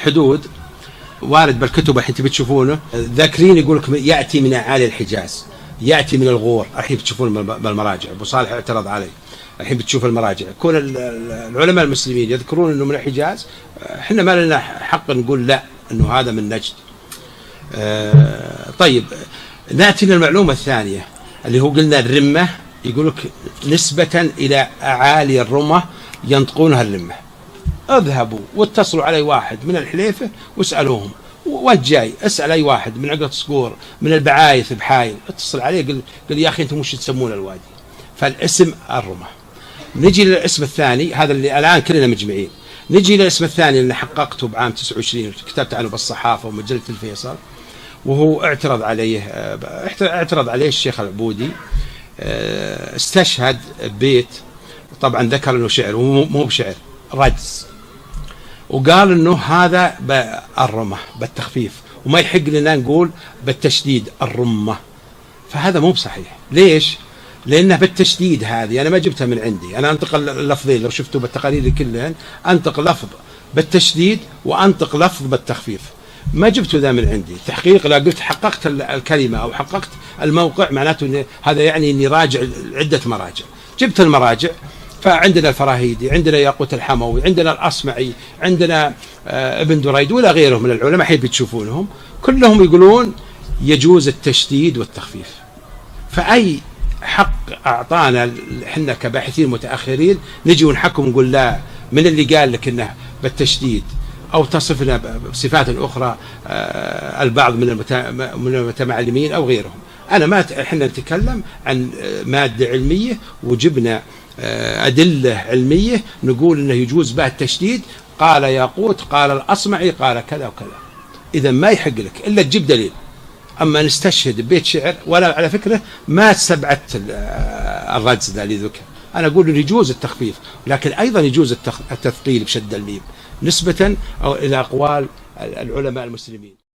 حدود وارد بالكتب الحين تبي تشوفونه، ذاكرين يقول لك ياتي من اعالي الحجاز، ياتي من الغور. الحين بتشوفون بالمراجع، ابو صالح اعترض عليه، الحين بتشوف المراجع كون العلماء المسلمين يذكرون انه من الحجاز، احنا ما لنا حق نقول لا انه هذا من نجد. طيب ناتي للمعلومه الثانيه اللي هو قلنا الرمه، يقول لك نسبه الى اعالي الرمه ينطقونها الرمه. اذهبوا واتصلوا علي واحد من الحليفه واسالوهم، والجاي اسال اي واحد من عقرة صقور من البعايث بحايل، اتصل عليه قل يا اخي انتم وش تسمون الوادي؟ فالاسم الرمه. نجي للاسم الثاني، هذا اللي الان كلنا مجمعين. نجي للاسم الثاني اللي حققته بعام 29 كتبت عنه بالصحافه ومجله الفيصل، وهو اعترض عليه الشيخ العبودي. استشهد بيت، طبعا ذكر انه شعر ومو بشعر، رجز، وقال انه هذا الرمه بالتخفيف وما يحق لنا نقول بالتشديد الرمه. فهذا مو بصحيح. ليش؟ لانه بالتشديد، هذه انا ما جبتها من عندي، انا انطق اللفظين لو شفتوا بالتقارير كلهن، انطق لفظ بالتشديد وانطق لفظ بالتخفيف، ما جبته ذا من عندي تحقيق. لا قلت حققت الكلمه او حققت الموقع، معناته إن هذا يعني اني راجع عده مراجع. جبت المراجع، فعندنا الفراهيدي، عندنا ياقوت الحموي، عندنا الأصمعي، عندنا ابن دريد ولا غيره من العلماء حين بتشوفونهم كلهم يقولون يجوز التشديد والتخفيف. فأي حق أعطانا احنا كباحثين متأخرين نجي ونحكم ونقول لا من اللي قال لك انه بالتشديد، او تصفنا بصفات اخرى البعض من المتعلمين او غيرهم. انا ما احنا نتكلم عن ماده علميه وجبنا أدلة علمية نقول أنه يجوز به التشديد، قال ياقوت، قال الأصمعي، قال كذا وكذا. إذا ما يحق لك إلا تجيب دليل. أما نستشهد ببيت شعر، ولا على فكرة ما سبعت الرجز ذا اللي ذكر، أنا أقول أنه يجوز التخفيف، لكن أيضا يجوز التثقيل بشد الميم نسبة إلى أقوال العلماء المسلمين.